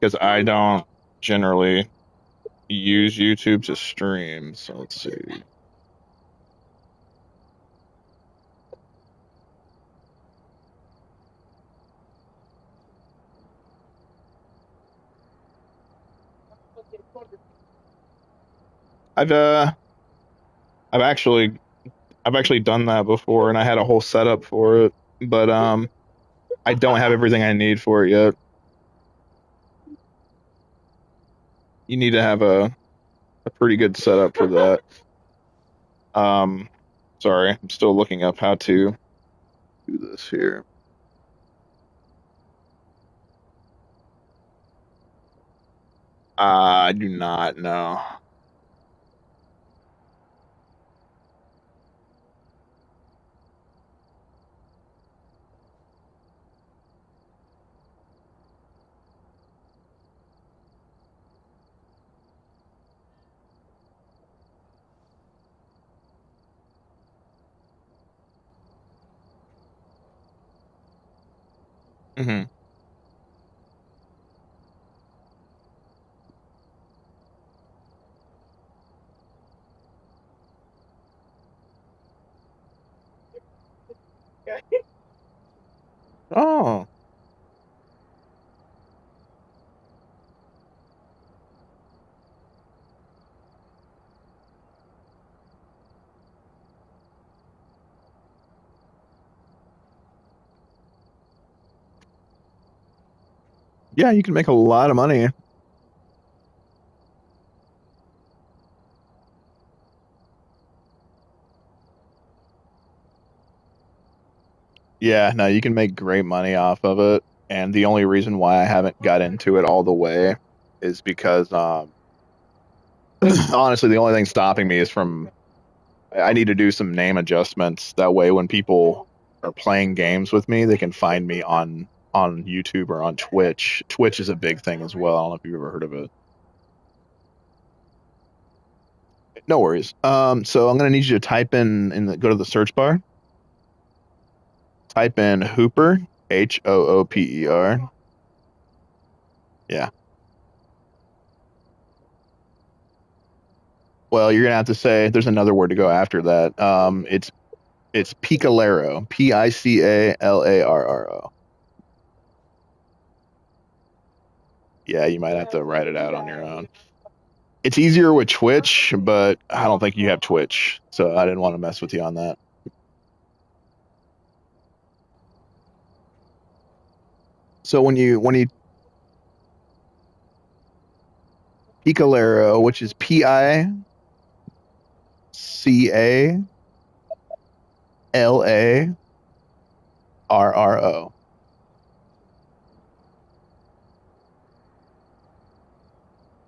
because I don't generally use YouTube to stream. So let's see. I've uh I've actually I've actually done that before and I had a whole setup for it, but I don't have everything I need for it yet. You need to have a pretty good setup for that. Um sorry, I'm still looking up how to do this here. I do not know. Hmm. Oh, yeah, you can make a lot of money. Yeah, no, you can make great money off of it. And the only reason why I haven't got into it all the way is because honestly, the only thing stopping me is from I need to do some name adjustments. That way when people are playing games with me, they can find me on YouTube or on Twitch. Twitch is a big thing as well. I don't know if you've ever heard of it. No worries. So I'm gonna need you to type in the go to the search bar, type in Hooper, Hooper. Yeah. Well, you're gonna have to say there's another word to go after that. It's Picalaro, Picalarro. Yeah, you might have to write it out on your own. It's easier with Twitch, but I don't think you have Twitch, so I didn't want to mess with you on that. So when you Picalaro, which is Picalarro.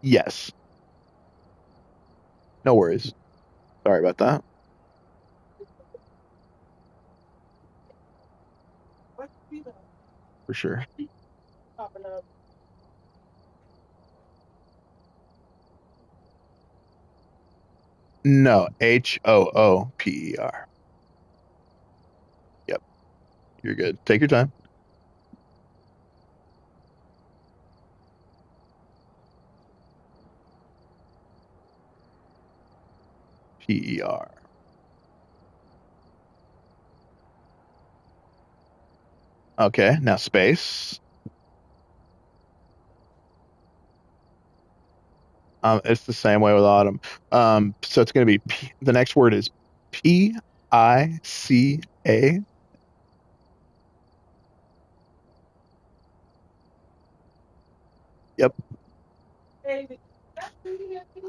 Yes, no worries. Sorry about that. For sure. No, Hooper. Yep, you're good. Take your time. Per. Okay, now space. It's the same way with autumn. So it's going to be the next word is Pica. Yep,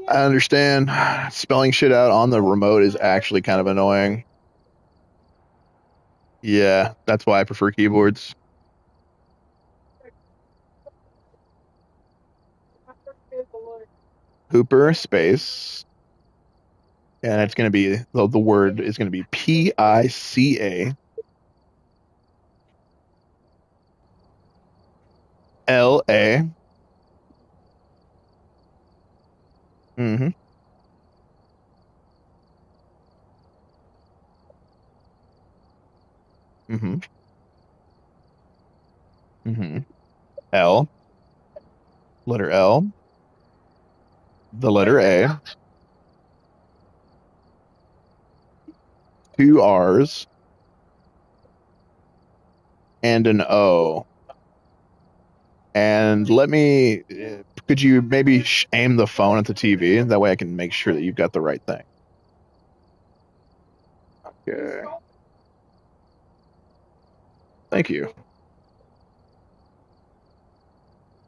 I understand. Spelling shit out on the remote is actually kind of annoying. Yeah, that's why I prefer keyboards. Hooper space, and it's going to be the word is going to be Picala. Mm-hmm. Mm-hmm. Mm-hmm. L. letter L, the letter A, two R's, and an O. And could you maybe aim the phone at the TV? That way I can make sure that you've got the right thing. Okay. Thank you.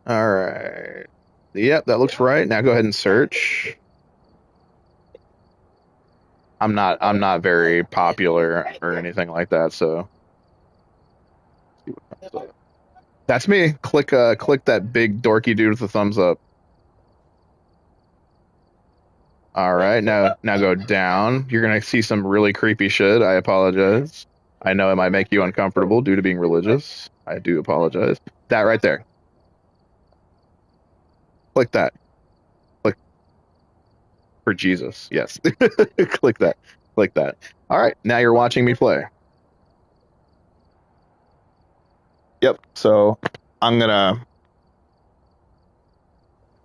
All right. Yep, that looks right. Now go ahead and search. I'm not very popular or anything like that, so that's me. Click that big dorky dude with the thumbs up. All right, now go down. You're gonna see some really creepy shit. I apologize. I know it might make you uncomfortable due to being religious. I do apologize. That right there. Click that. Click for Jesus. Yes. Click that. Click that. All right, now you're watching me play. Yep. So I'm gonna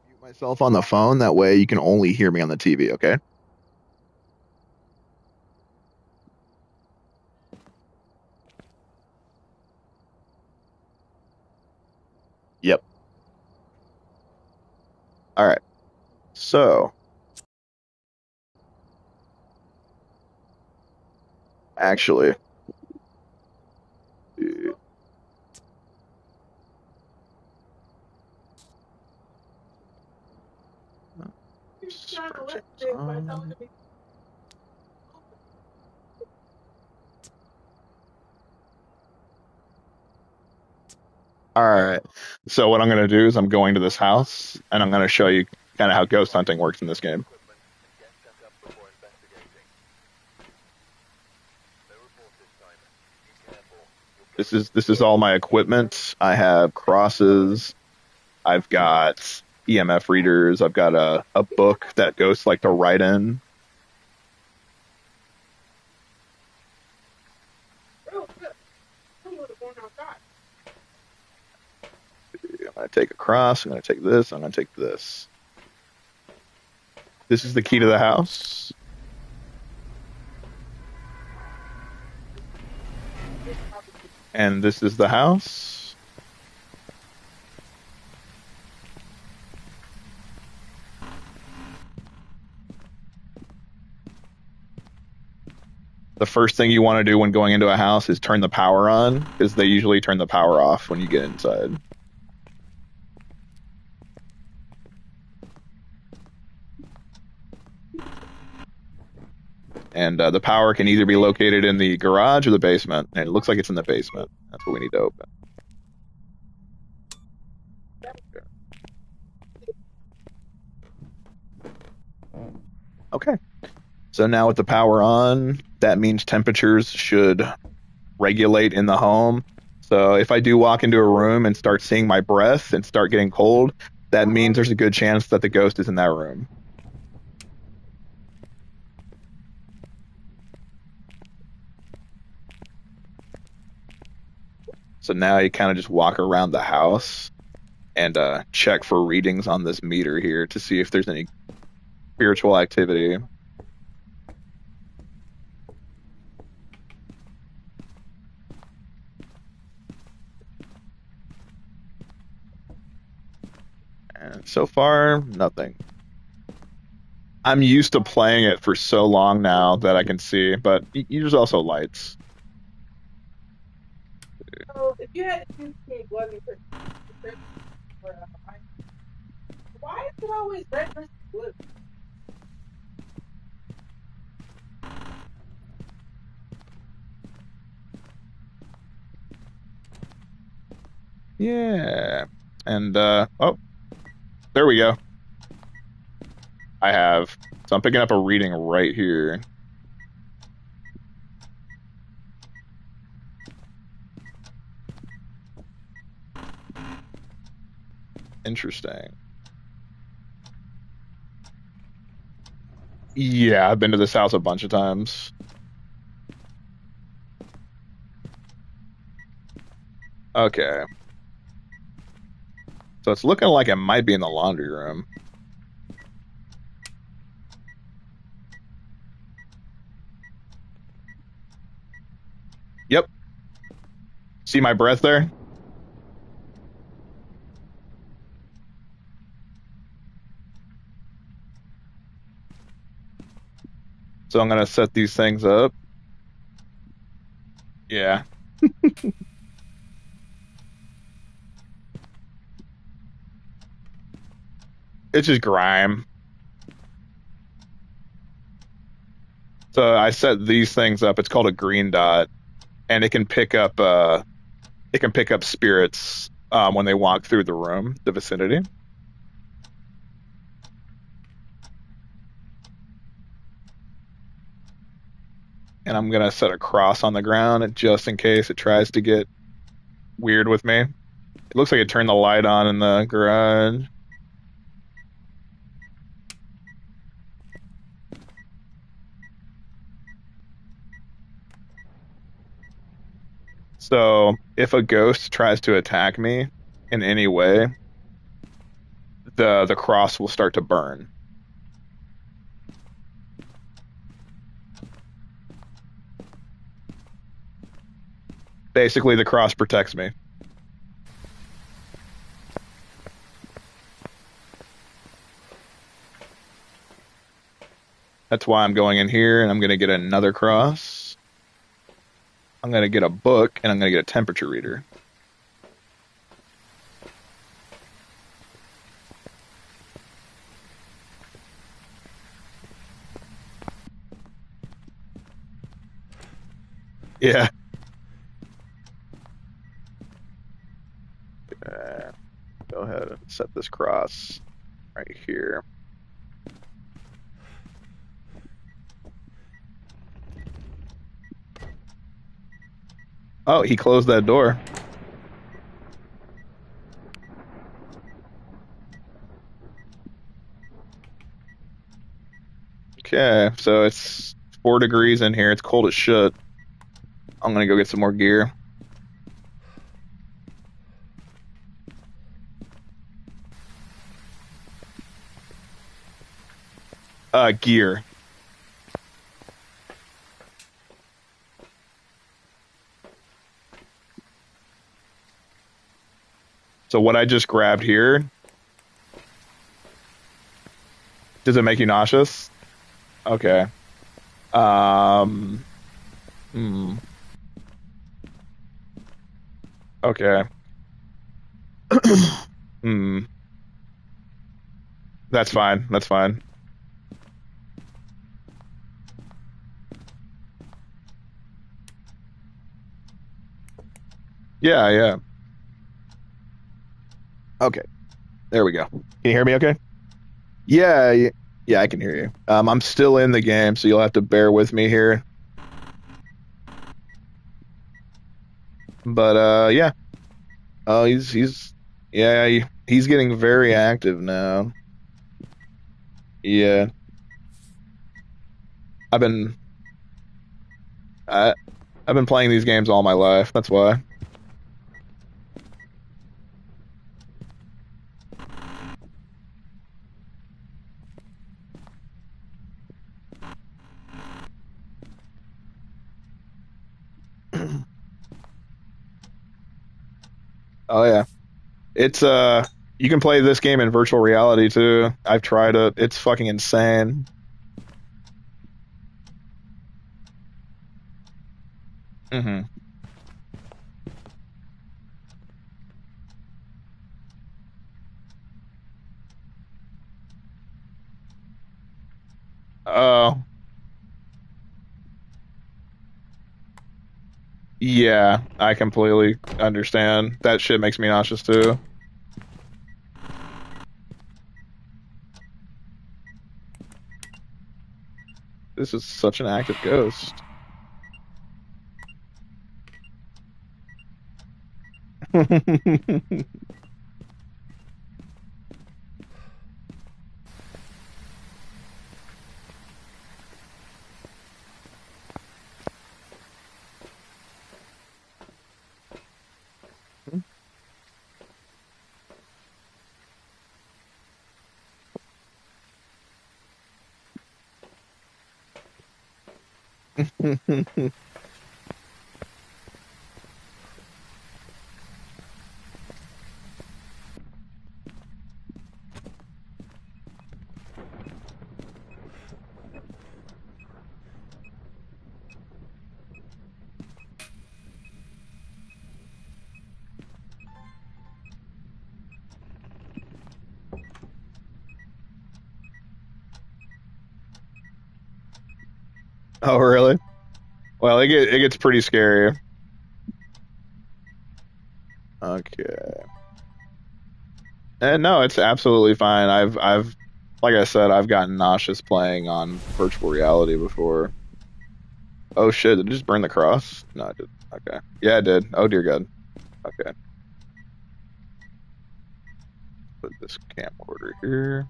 mute myself on the phone. That way you can only hear me on the TV. Okay. Yep. All right. So actually, all right. So what I'm going to do is I'm going to this house and I'm going to show you kind of how ghost hunting works in this game. This is all my equipment. I have crosses. I've got EMF readers. I've got a book that ghosts like to write in. I'm going to take a cross. I'm going to take this. I'm going to take this. This is the key to the house. And this is the house. The first thing you want to do when going into a house is turn the power on, because they usually turn the power off when you get inside. And the power can either be located in the garage or the basement. And it looks like it's in the basement. That's what we need to open. Okay. So now with the power on, that means temperatures should regulate in the home. So if I do walk into a room and start seeing my breath and start getting cold, that means there's a good chance that the ghost is in that room. So now you kind of just walk around the house and check for readings on this meter here to see if there's any spiritual activity. And so far, nothing. I'm used to playing it for so long now that I can see, but there's also lights. So if you had to choose between blood and why is it always red versus blue? Yeah. And oh, there we go. I have. So I'm picking up a reading right here. Interesting. Yeah, I've been to this house a bunch of times. Okay. So it's looking like it might be in the laundry room. Yep. See my breath there? So I'm gonna set these things up. Yeah. It's just grime. So I set these things up. It's called a green dot, and it can pick up spirits when they walk through the room, the vicinity. And I'm gonna set a cross on the ground just in case it tries to get weird with me. It looks like it turned the light on in the garage. So if a ghost tries to attack me in any way, the cross will start to burn. Basically, the cross protects me. That's why I'm going in here and I'm gonna get another cross. I'm gonna get a book and I'm gonna get a temperature reader. Yeah. Go ahead and set this cross right here. Oh, he closed that door. Okay, so it's 4 degrees in here. It's cold as shit. I'm gonna go get some more gear. Gear. So what I just grabbed here, does it make you nauseous? Okay. Um, hmm. Okay. Hmm. That's fine. That's fine. Yeah, yeah. Okay. There we go. Can you hear me okay? Yeah, yeah, I can hear you. I'm still in the game, so you'll have to bear with me here. But yeah. Oh, yeah, he's getting very active now. Yeah. I've been I I've been playing these games all my life. That's why. Oh yeah. It's you can play this game in virtual reality too. I've tried it. It's fucking insane. Hmm. Oh, yeah, I completely understand. That shit makes me nauseous too. This is such an active ghost. Oh, really? Well, it gets pretty scary. Okay. And no, it's absolutely fine. Like I said, I've gotten nauseous playing on virtual reality before. Oh shit! Did it just burn the cross? No, I did. Okay. Yeah, I did. Oh dear God. Okay. Put this camcorder here.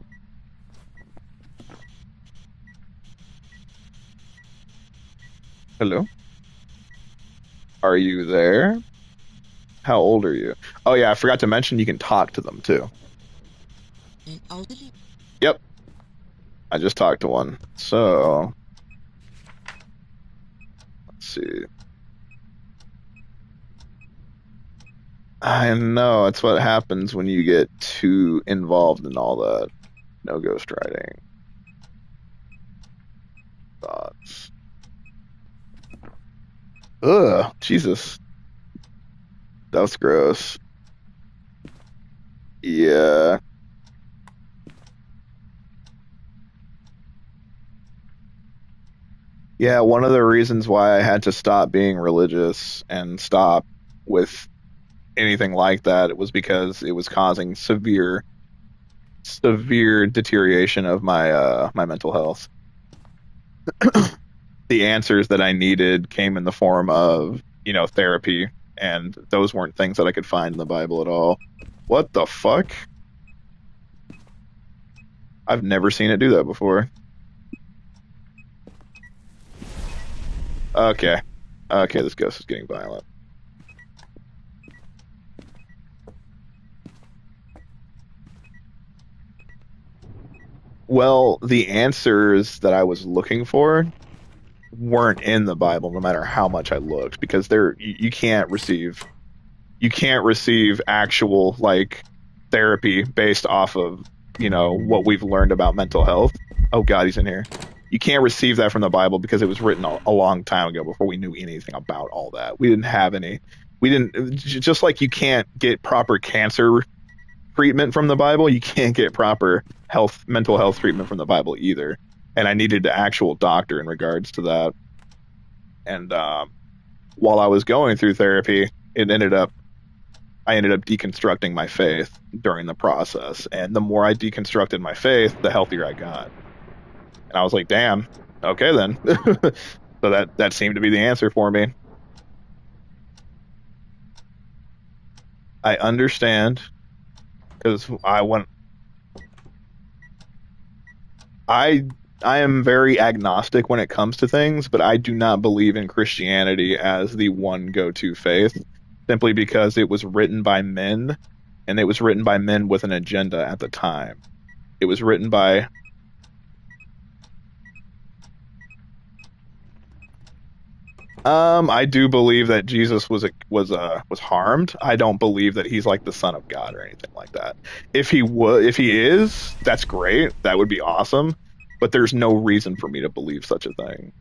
Hello. Are you there? How old are you? Oh yeah, I forgot to mention you can talk to them too. Yep, I just talked to one. So let's see. I know it's what happens when you get too involved in all that. No ghostwriting thoughts. Ugh, Jesus, that was gross. Yeah, yeah. One of the reasons why I had to stop being religious and stop with anything like that it was because it was causing severe deterioration of my mental health. The answers that I needed came in the form of, therapy, and those weren't things that I could find in the Bible at all. What the fuck? I've never seen it do that before. Okay. Okay, this ghost is getting violent. Well, the answers that I was looking for weren't in the Bible, no matter how much I looked, because you can't receive actual like therapy based off of what we've learned about mental health. Oh God, he's in here. You can't receive that from the Bible because it was written a long time ago before we knew anything about all that. We didn't have any. We didn't just like you can't get proper cancer treatment from the Bible. You can't get proper mental health treatment from the Bible either. And I needed an actual doctor in regards to that. And while I was going through therapy, it ended up I ended up deconstructing my faith during the process. And the more I deconstructed my faith, the healthier I got. And I was like, damn, okay then. So that seemed to be the answer for me. I understand because I I am very agnostic when it comes to things, but I do not believe in Christianity as the one go-to faith simply because it was written by men and it was written by men with an agenda at the time. It was written by I do believe that Jesus was harmed. I don't believe that he's like the son of God or anything like that. If he is, that's great. That would be awesome. But there's no reason for me to believe such a thing.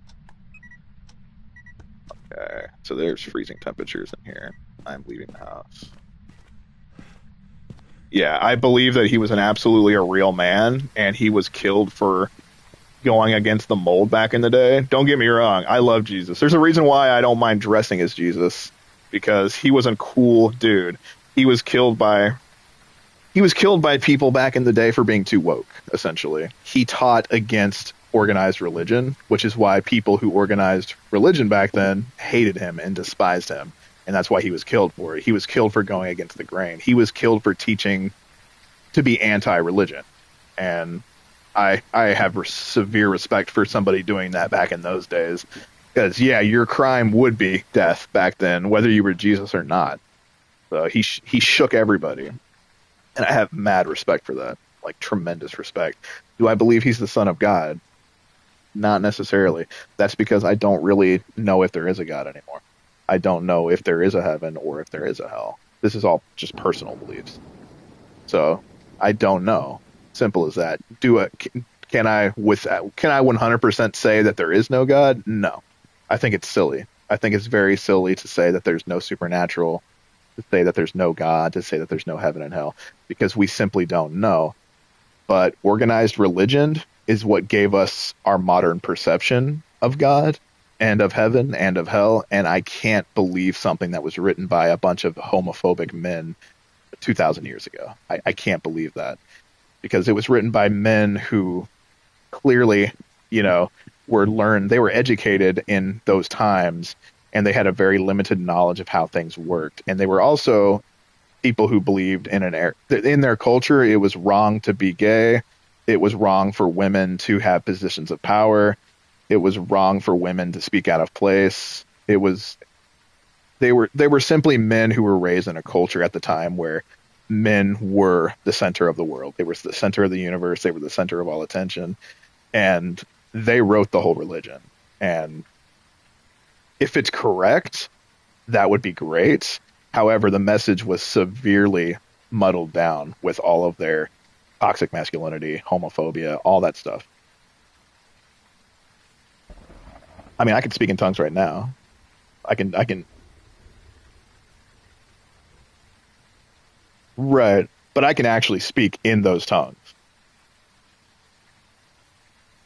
Okay, so there's freezing temperatures in here. I'm leaving the house. Yeah, I believe that he was an absolutely a real man, and he was killed for going against the mold back in the day. Don't get me wrong, I love Jesus. There's a reason why I don't mind dressing as Jesus because he was a cool dude. He was killed by he was killed by people back in the day for being too woke, essentially. He taught against organized religion, which is why people who organized religion back then hated him and despised him. And that's why he was killed for it. He was killed for going against the grain. He was killed for teaching to be anti-religion. And I have severe respect for somebody doing that back in those days. Because, yeah, your crime would be death back then, whether you were Jesus or not. So he shook everybody. And I have mad respect for that. Like, tremendous respect. Do I believe he's the son of God? Not necessarily. That's because I don't really know if there is a God anymore. I don't know if there is a heaven or if there is a hell. This is all just personal beliefs. So I don't know. Simple as that. Can I with can I 100% say that there is no God? No. I think it's silly. I think it's very silly to say that there's no supernatural, to say that there's no God, to say that there's no heaven and hell, because we simply don't know. But organized religion is what gave us our modern perception of God and of heaven and of hell. And I can't believe something that was written by a bunch of homophobic men 2,000 years ago. I can't believe that because it was written by men who clearly, you know, they were educated in those times and they had a very limited knowledge of how things worked. And they were also people who believed in their culture it was wrong to be gay. It was wrong for women to have positions of power. It was wrong for women to speak out of place. It was they were simply men who were raised in a culture at the time where men were the center of the world. They were the center of the universe. They were the center of all attention, and they wrote the whole religion. And if it's correct, that would be great. However, the message was severely muddled down with all of their toxic masculinity, homophobia, all that stuff. I mean, I can speak in tongues right now. I can, right, but I can actually speak in those tongues.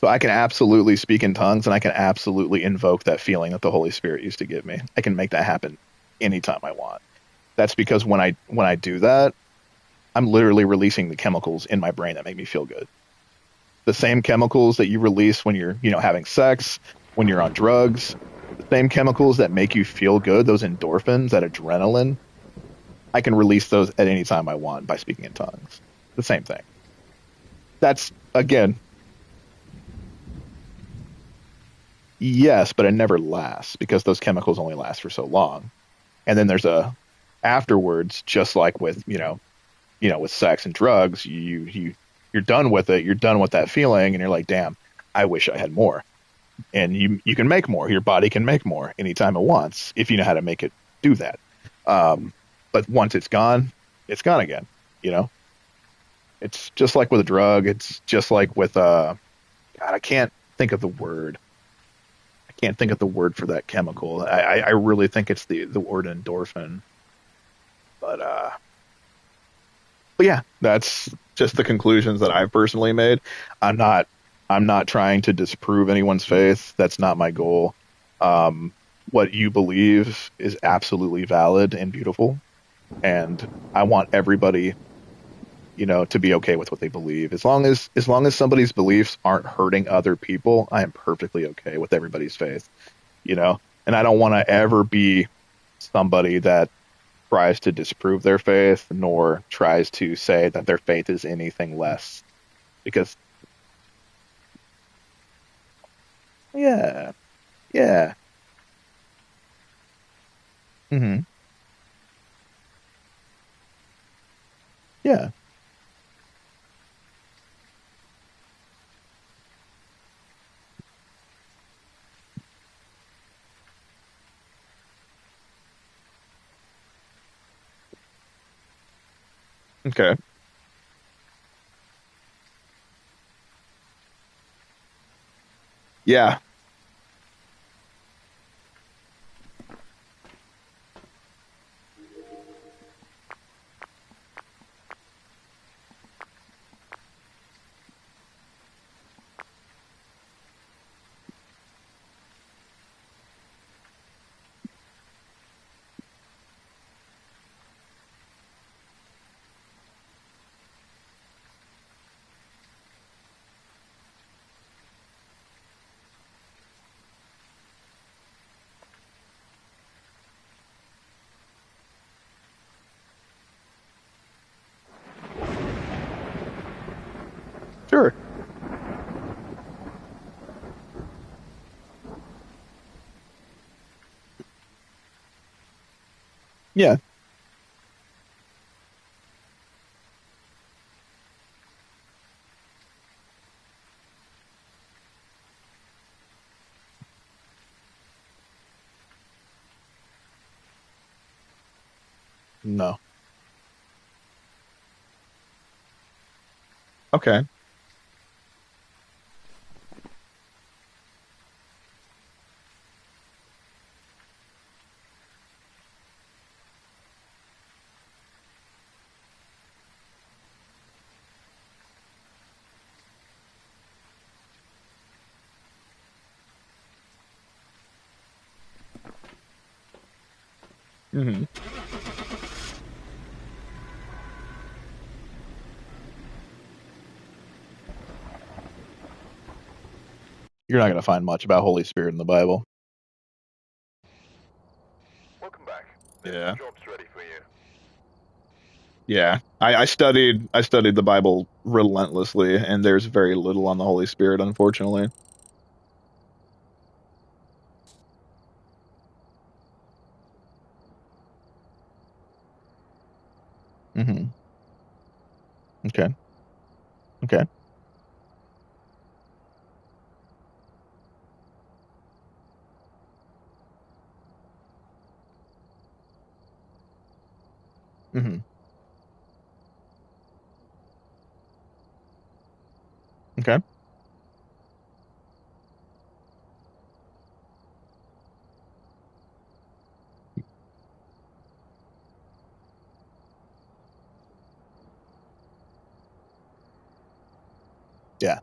So I can absolutely speak in tongues and I can absolutely invoke that feeling that the Holy Spirit used to give me. I can make that happen anytime I want. That's because when I do that, I'm literally releasing the chemicals in my brain that make me feel good. The same chemicals that you release when you're, having sex, when you're on drugs, the same chemicals that make you feel good, those endorphins, that adrenaline, I can release those at any time I want by speaking in tongues. The same thing. That's again, yes, but it never lasts because those chemicals only last for so long. And then there's a afterwards, just like with, with sex and drugs, you're done with it, you're done with that feeling and you're like, "Damn, I wish I had more." And you can make more. Your body can make more anytime it wants if you know how to make it do that. Um, but once it's gone again. You know, it's just like with a drug. It's just like with God, I can't think of the word. I can't think of the word for that chemical. I really think it's the word endorphin. But but yeah, that's just the conclusions that I've personally made. I'm not I'm not trying to disprove anyone's faith. That's not my goal. Um, what you believe is absolutely valid and beautiful, and I want everybody, to be okay with what they believe. As long as somebody's beliefs aren't hurting other people, I am perfectly okay with everybody's faith, you know. And I don't want to ever be somebody that tries to disprove their faith nor tries to say that their faith is anything less because yeah, yeah. Hmm. Yeah. Okay. Yeah. Sure. Yeah. No. Okay. Hmm. You're not going to find much about Holy Spirit in the Bible. Welcome back. There's Yeah. jobs ready for you. Yeah. I studied the Bible relentlessly, and there's very little on the Holy Spirit, unfortunately. Hmm. Okay. Okay. Hmm. Okay. Yeah.